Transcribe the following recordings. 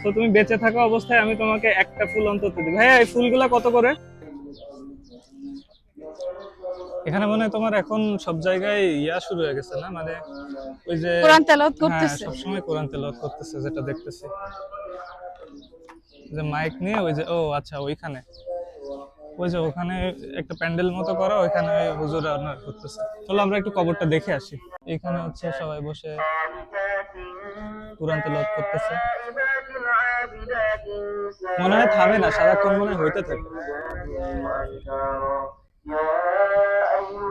তো তুমি বেঁচে থাকা অবস্থায় আমি তোমাকে একটা ফুল অন্তত দিই। ভাইয়া এই ফুলগুলা কত করে? এখানে মনে হয় তোমার এখন সব জায়গায় ইয়া শুরু হয়ে গেছে না, মানে ওই যে, কোরআন তেলাওয়াত হ্যাঁ করতেছে। সবসময় কোরআন তেলাওয়াত করতেছে যেটা দেখতেছি, যে মাইক নিয়ে ওই যে, ও আচ্ছা ওইখানে, ওই যে ওখানে একটা প্যান্ডেল মতো করা, ওইখানে হুজুর রান্না করতেছে। চলো আমরা একটু কবরটা দেখে আসি। এখানে হচ্ছে সবাই বসে কোরআন তেলাওয়াত করতেছে, মনে হয় থামে না, সারাক্ষণ মনে হয় হইতে থাকে।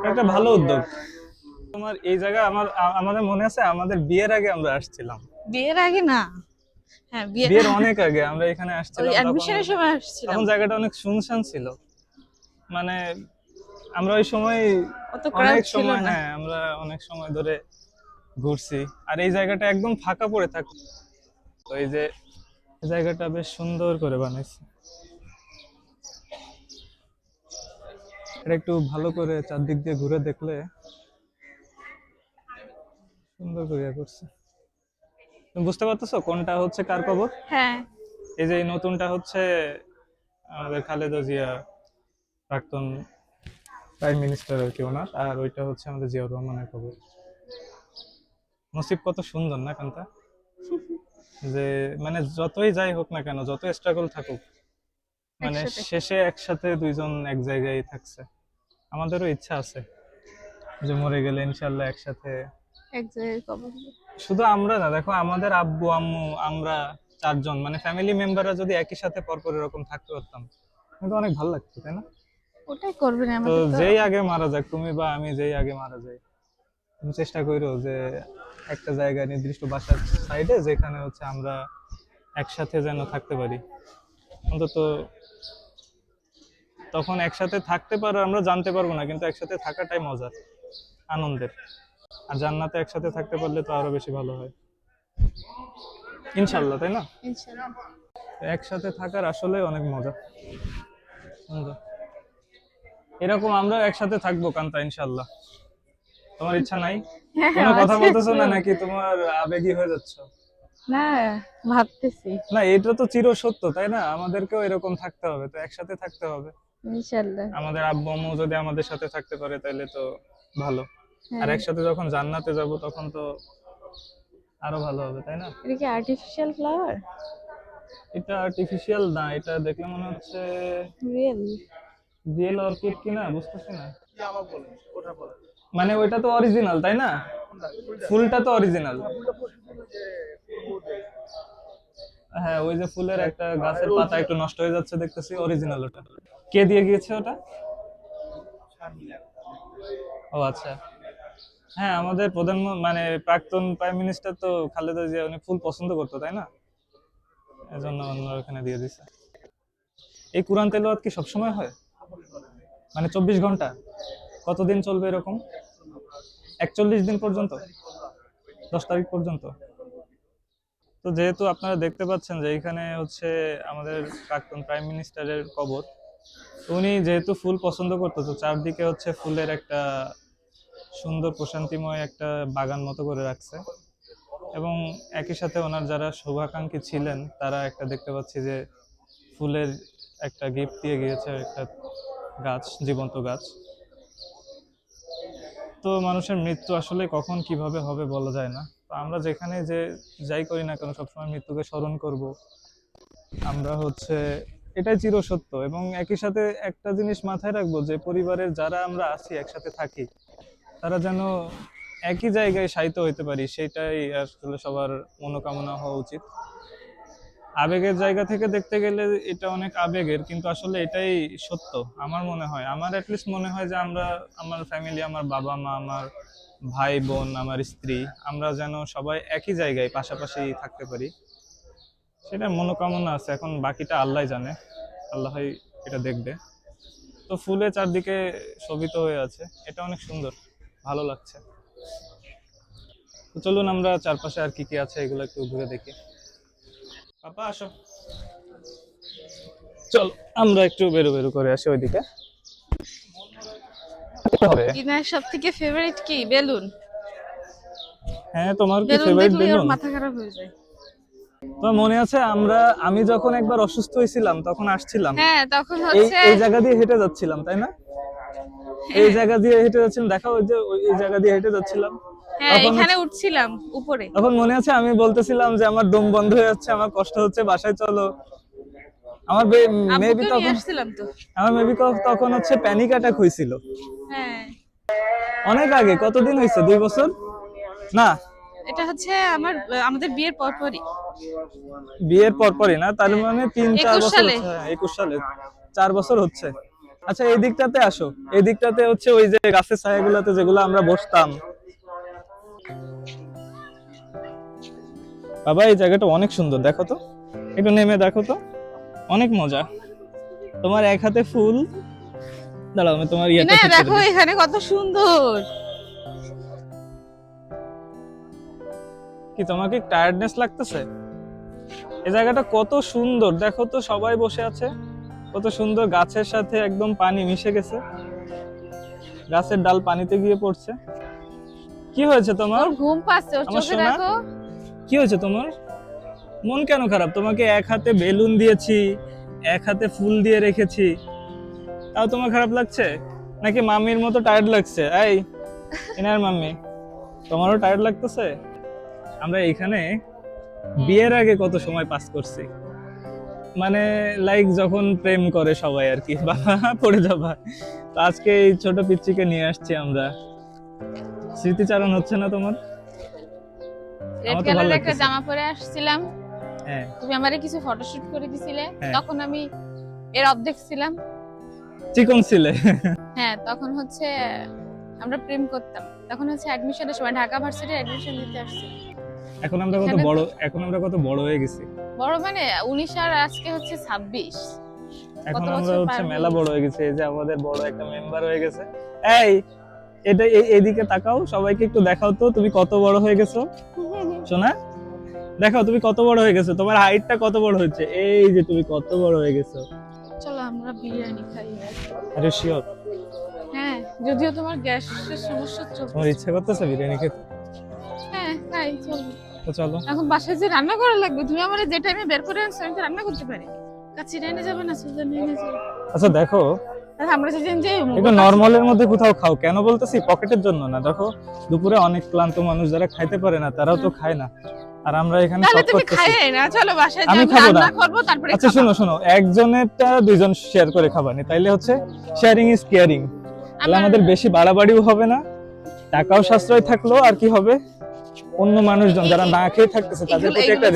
একটা ভালো উদ্যোগ তোমার এই জায়গা। আমাদের মনে আছে আমাদের বিয়ের আগে আমরা আসছিলাম। বিয়ের আগে না, হ্যাঁ বিয়ে, বিয়ের অনেক আগে আমরা এখানে ওই আসছিলাম, তখন অ্যাডমিশনের সময় আসছিলাম। তখন জায়গাটা অনেক শুনশান ছিল। মানে আমরা ওই সময় অত ক্রাউড অনেক ছিল সময়, না। হ্যাঁ আমরা অনেক সময় ধরে ঘুরছি। আর এই জায়গাটা একদম ফাঁকা পড়ে থাকতো, তো এই যে জায়গাটা বেশ সুন্দর করে বানাইছে। এটা একটু ভালো করে চারদিক দিয়ে ঘুরে দেখলে সুন্দর করে ইয়ে করছে। তুমি বুঝতে পারতেছো কোনটা হচ্ছে কার কবর? হ্যাঁ, এই যে এই নতুনটা হচ্ছে আমাদের খালেদা জিয়া, প্রাক্তন প্রাইম মিনিস্টার আর কি ওনার, আর ওইটা হচ্ছে আমাদের জিয়াউর রহমানের কবর। নসিব কত সুন্দর না কান্তা, যে মানে যতই যাই হোক না কেন, যত স্ট্রাগল থাকুক, মানে একসাথে শেষে একসাথে দুইজন এক জায়গায় থাকছে। আমাদেরও ইচ্ছা আছে যে মরে গেলে ইনশাল্লাহ একসাথে। এক জায়গায় কবর। শুধু আমরা না, দেখো আমাদের আব্বু আম্মু আমরা চারজন মানে ফ্যামিলি মেম্বাররা যদি একই সাথে পরপর এরকম থাকতে পারতাম, কিন্তু অনেক ভালো লাগতো তাই না? ওটাই করবেন তো আমাদের তো। যেই আগে মারা যাক, তুমি বা আমি যেই আগে মারা যাই, তুমি চেষ্টা করো যে একটা জায়গায় নির্দিষ্ট বাসার সাইডে যেখানে হচ্ছে আমরা একসাথে যেন থাকতে পারি অন্তত। তখন একসাথে থাকতে পারো আমরা জানতে পারবো না, কিন্তু একসাথে থাকাটাই মজার, আনন্দের। আর জান্নাতে একসাথে থাকতে পারলে তো আরো বেশি ভালো হয় ইনশাল্লাহ, তাই না? ইনশাআল্লাহ। একসাথে থাকার আসলে অনেক মজা, সুন্দর। এরকম আমরা একসাথে থাকবো কান্তা ইনশাল্লাহ। তোমার ইচ্ছা নাই? হ্যাঁ হ্যাঁ কোনো কথা আছে বলতেছো তো। না নাকি তোমার আবেগী হয়ে যাচ্ছ? না, ভাবতেছি। না এটা তো চির সত্য তাই না, আমাদেরকেও এরকম থাকতে হবে, তো একসাথে থাকতে হবে। ইনশাআল্লাহ। আমাদের আব্বু আম্মু যদি আমাদের সাথে থাকতে পারে তাহলে তো ভালো। আর হ্যাঁ। একসাথে যখন জান্নাতে যাব তখন তো আরো ভালো হবে, তাই না? এটা কি আর্টিফিশিয়াল ফ্লাওয়ার? এটা আর্টিফিশিয়াল না, এটা দেখলে মনে হচ্ছে রিয়েল? রিয়েল অর্কিড কিনা বুঝতেছি না। মানে ওইটা তো অরিজিনাল তাই না, ফুলটা তো অরিজিনাল। হ্যাঁ ওই যে ফুলের একটা গাছের পাতা একটু নষ্ট হয়ে যাচ্ছে দেখতেছি, অরিজিনাল ওটা। কে দিয়ে গিয়েছে ওটা? ও আচ্ছা। হ্যাঁ আমাদের মানে প্রাক্তন প্রাইম মিনিস্টার তো খালেদা জিয়া অনেক ফুল পছন্দ করতো তাই না, এজন্য ওনারা ওখানে দিয়ে দিছে। এই কোরআন তেলাওয়াত কি সবসময় হয়, মানে 24 ঘন্টা? কতদিন চলবে এরকম? 41 দিন পর্যন্ত, 10 তারিখ পর্যন্ত? তো যেহেতু আপনারা দেখতে পাচ্ছেন যে এখানে হচ্ছে আমাদের প্রাক্তন প্রাইম মিনিস্টারের কবর, তো উনি যেহেতু ফুল পছন্দ করতো, তো চারদিকে হচ্ছে ফুলের একটা সুন্দর প্রশান্তিময় একটা বাগান মতো করে রাখছে। এবং একই সাথে ওনার যারা শুভাকাঙ্ক্ষী ছিলেন তারা একটা দেখতে পাচ্ছি যে ফুলের একটা গিফট দিয়ে গিয়েছে, একটা গাছ, জীবন্ত গাছ। তো মানুষের মৃত্যু আসলে কখন কিভাবে হবে বলা যায় না, তো আমরা যেখানে যে যাই করি না কেন সবসময় মৃত্যুকে স্মরণ করব। আমরা হচ্ছে এটাই চিরসত্য, এবং একই সাথে একটা জিনিস মাথায় রাখবো যে পরিবারের যারা আমরা আছি একসাথে থাকি, তারা যেন একই জায়গায় শায়িত হইতে পারি, সেটাই আসলে সবার মনোকামনা হওয়া উচিত। আবেগের জায়গা থেকে দেখতে গেলে এটা অনেক আবেগের, কিন্তু আসলে এটাই সত্য। আমার মনে হয়, আমার অ্যাটলিস্ট মনে হয় যে আমরা, আমার ফ্যামিলি, আমার বাবা মা, আমার ভাই বোন, আমার স্ত্রী, আমরা যেন সবাই একই জায়গায় পাশাপাশি থাকতে পারি, সেটা মনোকামনা আছে। এখন বাকিটা আল্লাহ জানে, আল্লাহই এটা দেখবে। তো ফুলে চারদিকে শোভিত হয়ে আছে, এটা অনেক সুন্দর, ভালো লাগছে। তো চলুন আমরা চারপাশে আর কি কি আছে এগুলো একটু ঘুরে দেখি। পাপা আসো, চলো আমরা একটু বেরো বেরো করে আসি ওইদিকে। হবে। ইনার সব থেকে ফেভারিট কি বেলুন? হ্যাঁ তোমার কি বেলুন ফেভারিট দেখলেই ওর বেলুন? মাথা খারাপ হয়ে যায়। তো তোমার মনে আছে আমি যখন একবার অসুস্থ হয়েছিলাম তখন আসছিলাম, হ্যাঁ তখন এই হচ্ছে এই জায়গা দিয়ে হেঁটে যাচ্ছিলাম তাই না? এই জায়গা দিয়ে হেঁটে যাচ্ছিলাম, দেখো ওই যে এই জায়গা দিয়ে হেঁটে যাচ্ছিলাম। হ্যাঁ তখন এখানে উঠছিলাম উপরে। তখন মনে আছে আমি বলতেছিলাম যে আমার দম বন্ধ হয়ে যাচ্ছে, আমার কষ্ট হচ্ছে, বাসায় চলো। আমার মেবি আব্বুকেও নিয়ে তখন আসছিলাম তো। আমার মেবি তখন হচ্ছে প্যানিক অ্যাটাক হয়েছিল। হ্যাঁ অনেক আগে, কতদিন হয়েছে, 2 বছর না? এটা হচ্ছে আমাদের বিয়ের পরপরই। বিয়ের পরপরই না, তার হ্যাঁ। মানে 3-4 21 বছর সালে। হচ্ছে। হ্যাঁ, 21 সালে 4 বছর হচ্ছে। আচ্ছা এই দিকটাতে আসো, এই দিকটাতে হচ্ছে ওই যে গাছের ছায়াগুলোতে যেগুলো আমরা বসতাম। বাবা এই জায়গাটা অনেক সুন্দর, দেখো তো, একটু নেমে দেখো তো, অনেক মজা। তোমার এক হাতে ফুল, দাঁড়াও আমি তোমার ইয়েটা না ঠিক করে দেখো দিই। এখানে কত সুন্দর। কি তোমার কি টায়ার্ডনেস লাগতেছে? এই জায়গাটা কত সুন্দর, দেখো তো, সবাই বসে আছে, কত সুন্দর, গাছের সাথে একদম পানি মিশে গেছে, গাছের ডাল পানিতে গিয়ে পড়ছে। কি হয়েছে তোমার? ওর ঘুম পাচ্ছে, ওর আমার চোখে সোনা? দেখো। কি হয়েছে তোমার? মন কেন খারাপ? তোমাকে এক হাতে বেলুন দিয়েছি, এক হাতে ফুল দিয়ে রেখেছি, তাও তোমার খারাপ লাগছে? নাকি মাম্মির মতো টায়ার্ড লাগছে? এই ইনার মাম্মি, তোমারও টায়ার্ড লাগতেছে? আমরা এখানে বিয়ের আগে কত সময় পাস করছি, মানে লাইক যখন প্রেম করে সবাই আর কি। বাবা পড়ে যাবা। তো আজকে এই ছোট পিচ্চিকে নিয়ে আসছি আমরা। স্মৃতিচারণ হচ্ছে না তোমার? রেড আমার তো ভালো কালারের একটা লাগতেছে। জামা পরে আসছিলাম, হ্যাঁ তুমি আমারে কিছু ফটোশুট করে দিছিলে, হ্যাঁ। তখন আমি এর অর্ধেক ছিলাম। চিকন ছিলে। হ্যাঁ তখন হচ্ছে আমরা প্রেম করতাম, তখন হচ্ছে অ্যাডমিশনের সময় ঢাকা ভার্সিটি অ্যাডমিশন নিতে আসছি। এখন আমরা কত এখানে বড়, এখন আমরা কত বড় হয়ে গেছি। বড় মানে 19 আর আজকে হচ্ছে 26। এখন কত আমরা বছর হচ্ছে পার মেলা হয়ে বড় হয়ে গেছে, এই যে আমাদের বড় একটা মেম্বার হয়ে গেছে। এই এদিকে তাকাও, সবাইকে একটু দেখাও তো তুমি কত বড় হয়ে গেছো। শোনা, দেখাও তুমি কত বড় হয়ে গেছো, তোমার হাইটটা কত বড় হচ্ছে, এই যে তুমি কত বড় হয়ে গেছো। চলো আমরা বিরিয়ানি খাই। আরে শিওর? হ্যাঁ যদিও তোমার গ্যাসের সমস্যা চলছে। তোমার ইচ্ছা করতেছে বিরিয়ানি খেতে? হ্যাঁ খাই চলো। তো চলো। এখন বাসায় যে রান্না করা লাগবে, তুমি আমার যে টাইমে বের করে আনছো আমি তো রান্না করতে পারি। কাছে নিয়ে যাবে না, সুজন নিয়ে যাবে। আচ্ছা দেখো, আর আমরা যেদিন যে একটু নরমালের মধ্যে কোথাও খাও, কেন বলতেছি পকেটের জন্য না। দেখো দুপুরে অনেক ক্লান্ত মানুষ যারা খাইতে পারে না তারাও তো খায় না, আর আমরা এখানে তাহলে সব তুমি করতেছি। খাইয়ে না, চলো বাসায় আমি যাই, খাবো না। রান্না করব তারপরে আচ্ছা খাবা। শোনো শোনো, একজনেরটা দুইজন শেয়ার করে খাবানি, তাইলে হচ্ছে শেয়ারিং ইজ কেয়ারিং। তাহলে আমাদের বেশি বাড়াবাড়িও হবে না, টাকাও সাশ্রয় থাকলো, আর কি হবে, অন্য মানুষজন যারা না খেয়ে থাকতেছে তাদের প্রতি একটা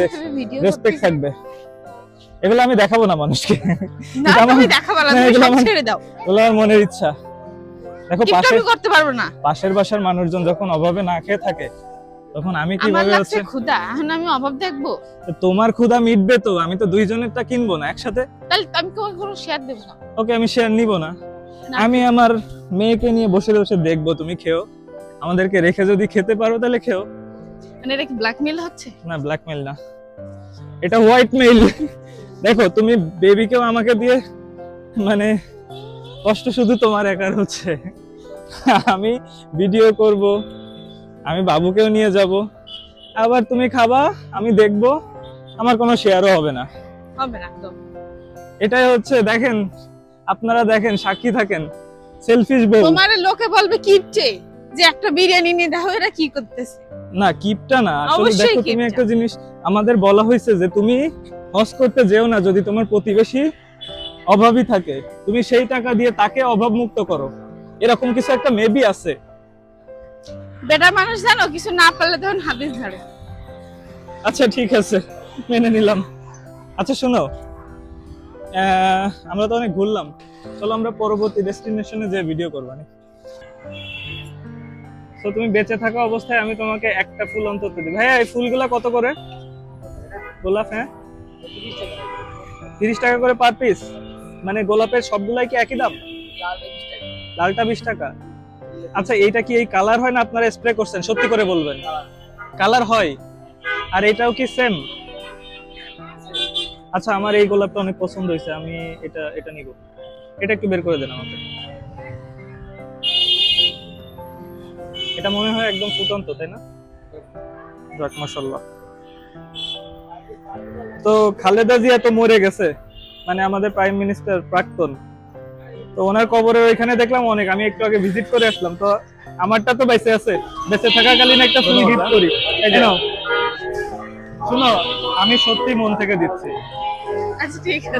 রেসপেক্ট থাকবে। এগুলো আমি দেখাবো না মানুষকে। না এটা আমার- তুমি দেখাবা না, না, তুমি এগুলো সব আমার- ছেড়ে দাও। এগুলো আমার মনের ইচ্ছা। দেখো কিপটা আমি করতে পারবো না। পাশের বাসার মানুষজন যখন অভাবে না খেয়ে থাকে তখন আমি আমার কিভাবে লাগছে হচ্ছে, ক্ষুধা, এখন আমি অভাব দেখবো? তো তোমার ক্ষুধা মিটবে তো, আমি তো দুইজনেরটা কিনবো না একসাথে। তাহলে আমি তোমাকে কোনো শেয়ার দেবো না। ওকে আমি শেয়ার নিব না, না। আমি আমার মেয়েকে নিয়ে বসে বসে দেখবো তুমি খেও, আমাদেরকে রেখে যদি খেতে পারো তাহলে খেও। মানে এটা কি ব্ল্যাকমেল হচ্ছে? না ব্ল্যাকমেইল না, এটা হোয়াইট মেইল। দেখো তুমি বেবিকেও আমাকে দিয়ে, মানে কষ্ট শুধু তোমার একার হচ্ছে। আমি ভিডিও করব, আমি বাবুকেও নিয়ে যাব, আবার তুমি খাবা, আমি দেখব, আমার কোনো শেয়ারও হবে না। হবে না তো। এটাই হচ্ছে, দেখেন আপনারা দেখেন, সাক্ষী থাকেন, সেলফিশ বউ। তোমার লোকে বলবে কিপটে, যে একটা বিরিয়ানি নিয়ে দাও, এরা কি করতেছে। না কিপটা না, আসলে অবশ্যই দেখো তুমি কিপটা। একটা জিনিস, আমাদের বলা হয়েছে যে তুমি হজ করতে যেও না যদি তোমার প্রতিবেশী অভাবী থাকে, তুমি সেই টাকা দিয়ে তাকে অভাব মুক্ত করো, এরকম কিছু একটা মেবি আছে। বেটা মানুষ জানো, কিছু না পারলে তখন হাদিস ঝাড়ে। আচ্ছা ঠিক আছে, মেনে নিলাম। আচ্ছা শোনো, আমরা তো অনেক ঘুরলাম, চলো আমরা পরবর্তী ডেস্টিনেশনে যে ভিডিও করবো। তো তুমি বেঁচে থাকা অবস্থায় আমি তোমাকে একটা ফুল অন্তত দিই। ভাইয়া এই ফুলগুলা কত করে? গোলাপ, হ্যাঁ 30 টাকা করে পার পিস, মানে গোলাপের সবগুলাই কি একই দাম? লালটা 20 টাকা। আচ্ছা এইটা কি এই কালার হয় না আপনারা স্প্রে করছেন, সত্যি করে বলবেন? কালার হয়? আর এটাও কি সেম? আচ্ছা আমার এই গোলাপটা অনেক পছন্দ হয়েছে, আমি এটা এটা নিব। এটা একটু বের করে দেন আমাকে। এটা মনে হয় একদম ফুটন্ত, তাই না? যাক মাশাআল্লাহ। তো খালেদা জিয়া তো মরে গেছে, মানে আমাদের প্রাইম মিনিস্টার প্রাক্তন। তো ওনার কবরে ওইখানে দেখলাম অনেক, আমি একটু আগে ভিজিট করে আসলাম। তো আমারটা তো বেঁচে আছে, বেঁচে থাকাকালীন একটা ফুল গিফট করি। এই যে নাও। শুনো, আমি সত্যি মন থেকে দিচ্ছি। আচ্ছা ঠিক আছে,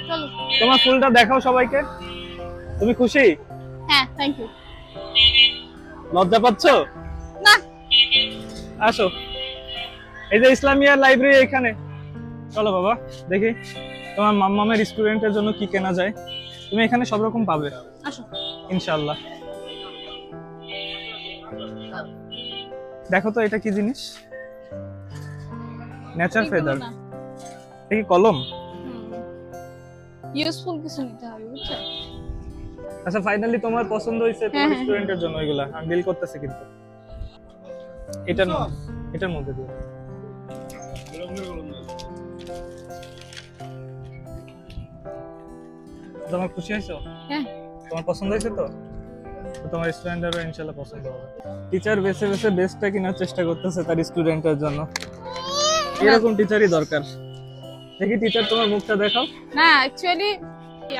চলো। তোমার ফুলটা দেখাও সবাইকে। তুমি খুশি? হ্যাঁ, থ্যাংক ইউ। লজ্জা পাচ্ছো? না। আসো, এই যে ইসলামিয়া লাইব্রেরি এখানে। চলো বাবা, দেখি তোমার মাম্মামের স্টুডেন্টের জন্য কি কেনা যায়। তুমি এখানে সব রকম পাবে আসো। ইনশাআল্লাহ। দেখো তো এটা কি জিনিস? Nature feather. এটা কি কলম? ইউজফুল কিছু নিতে হবে, বুঝছো? আচ্ছা, ফাইনালি তোমার পছন্দ হয়েছে তোমার হ্যাঁ, স্টুডেন্টের জন্য ওইগুলা। আমি বিল করতেছি কিন্তু এটার মধ্যে দিয়ে। তোমার খুশি হয়েছো? হ্যাঁ। তোমার পছন্দ হয়েছে তো? তো তোমার স্টুডেন্টেরও ইনশাআল্লাহ পছন্দ হবে। টিচার বেছে বেছে বেস্টটা কেনার চেষ্টা করতেছে তার স্টুডেন্টের জন্য। এরকম টিচারই দরকার। দেখি টিচার, তোমার মুখটা দেখাও। না, অ্যাকচুয়ালি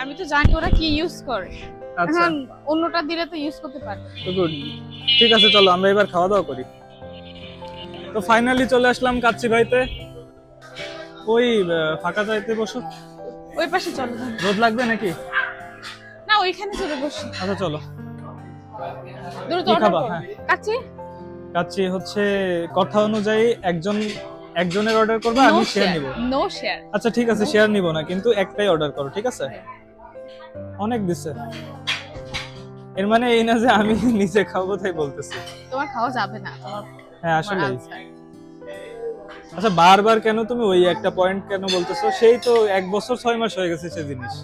আমি তো জানি ওরা কি ইউজ করে। আচ্ছা, এখন অন্যটা দিলে তো ইউজ করতে পারবে। তো গুড। ঠিক আছে, চলো আমরা এবার খাওয়া দাওয়া করি। তো ফাইনালি চলে আসলাম কাচ্চি ভাইতে। ওই ফাঁকা যাইতে বসো। ওই পাশে চলো। রোদ লাগবে নাকি? না, ওইখানে চলে বসি। আচ্ছা চলো। দ্রুত কি order খাবা? করো। হ্যাঁ, কাচ্চি? কাচ্চি হচ্ছে কথা অনুযায়ী একজনের অর্ডার করবে, আমি শেয়ার নিব। No share. আচ্ছা ঠিক আছে, শেয়ার নিব না, কিন্তু একটাই অর্ডার করো, ঠিক আছে? অনেক দিছে, এর মানে এই না যে আমি নিজে খাবো তাই বলতেছি। তোমার খাওয়া যাবে না, তোমার। হ্যাঁ আসলে। আচ্ছা, বারবার কেন তুমি ওই একটা পয়েন্ট কেন বলতেছো? সেই তো 1 বছর 6 মাস হয়ে গেছে সে জিনিস।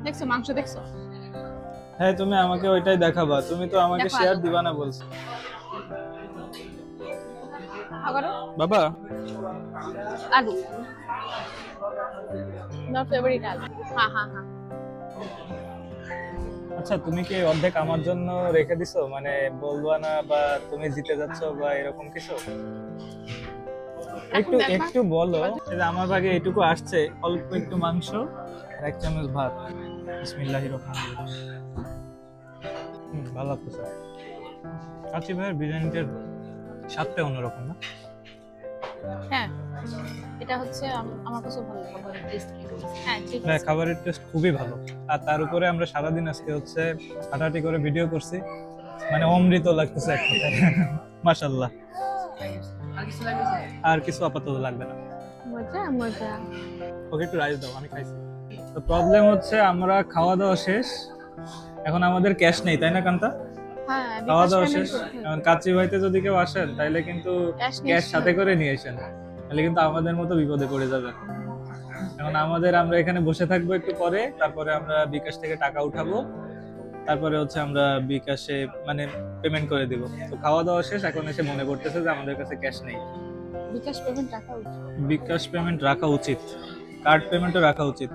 দেখছো মাংস দেখছো? হ্যাঁ, তুমি আমাকে ওইটাই দেখাবা, তুমি তো আমাকে দেখো শেয়ার আলু। দিবা না বলছো। আবারও বাবা, আলু। নট ফেভারিট আলু। হ্যাঁ হ্যাঁ হ্যাঁ। আচ্ছা তুমি কি অর্ধেক আমার জন্য রেখে দিছো, মানে বলবা না বা তুমি জিতে যাচ্ছ বা এরকম কিছু? একটু দেখবা। একটু বলো যে আমার ভাগে এইটুকু আসছে, অল্প একটু মাংস আর 1 চামচ ভাত। বিসমিল্লাহির রহমানির রহিম। ভালো লাগতেছে। কাচ্চি ভাইয়ের বিরিয়ানিটার স্বাদটা অন্যরকম না? হ্যাঁ, এটা হচ্ছে আমার কাছে ভালো লাগে। হ্যাঁ ঠিক হ্যাঁ, আছে। খাবারের টেস্ট খুবই ভালো। আর তার উপরে আমরা সারাদিন আজকে হচ্ছে হাঁটাহাঁটি করে ভিডিও করছি, মানে অমৃত লাগতেছে এক কথায়। মাশাআল্লাহ। আর কিছু আপাতত লাগবে না। মজা মজা। ওকে একটু রাইস দাও, আমি খাইছি। তো প্রবলেম হচ্ছে আমরা খাওয়া দাওয়া শেষ, এখন আমাদের ক্যাশ নেই, তাই না কান্তা? হ্যাঁ, খাওয়া বিকাশ দাওয়া পেমেন্ট শেষ, করতে হবে। এখন কাচ্চি ভাইতে যদি কেউ আসেন তাহলে কিন্তু ক্যাশ নিয়ে ক্যাশ আসতে সাথে হবে। করে নিয়ে আসেন, তাহলে কিন্তু আমাদের মতো বিপদে পড়ে যাবেন। এখন আমরা এখানে বসে থাকবো একটু পরে, তারপরে আমরা বিকাশ থেকে টাকা উঠাবো, তারপরে হচ্ছে আমরা বিকাশে মানে পেমেন্ট করে দিব। তো খাওয়া দাওয়া শেষ, এখন এসে মনে পড়তেছে যে আমাদের কাছে ক্যাশ নেই। বিকাশ পেমেন্ট রাখা উচিত। বিকাশ পেমেন্ট রাখা উচিত, কার্ড পেমেন্টও রাখা উচিত।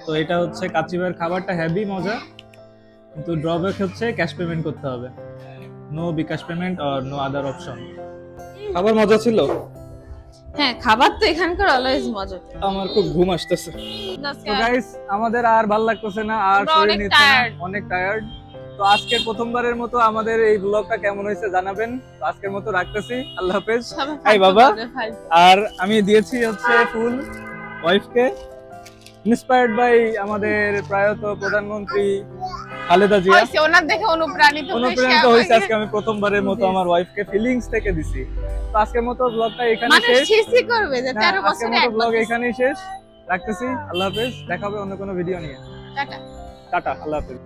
তো এটা হচ্ছে কাচ্চি ভাইয়ের খাবারটা হেভি মজা, কিন্তু ড্রব্যাক হচ্ছে ক্যাশ পেমেন্ট করতে হবে। নো বিকাশ পেমেন্ট আর নো আদার অপশন। খাবার মজা ছিল। হ্যাঁ, খাবার তো এখানকার অলওয়েজ মজা। আমার খুব ঘুম আসতেছে। তো গাইস, আমাদের আর ভাল লাগতেছে না, আর আমরা শরীর অনেক নিচ্ছে না, tired। অনেক টায়ার্ড। তো আজকের প্রথমবারের মতো আমাদের এই ব্লগটা কেমন হয়েছে জানাবেন। তো আজকের মতো রাখতেছি, আল্লাহ হাফেজ। এই বাবা, আর আমি দিয়েছি হচ্ছে ফুল ওয়াইফকে, ইন্সপায়ার্ড বাই আমাদের প্রয়াত প্রধানমন্ত্রী খালেদা জিয়া। হইছে ওনার দেখে অনুপ্রাণিত অনুপ্রাণিত হয়েছে আজকে আমি প্রথমবারের মতো আমার ওয়াইফকে ফিলিংস থেকে দিছি। তো আজকের মতো ব্লগটা এখানে মানুষ শেষ। ছিছি করবে যে 13 আজকের বছরে মতো একবার ব্লগ দিছে। এখানেই শেষ, রাখতেছি। আল্লাহ হাফেজ, দেখা হবে অন্য কোনো ভিডিও নিয়ে। টাটা। টাটা, আল্লাহ হাফেজ।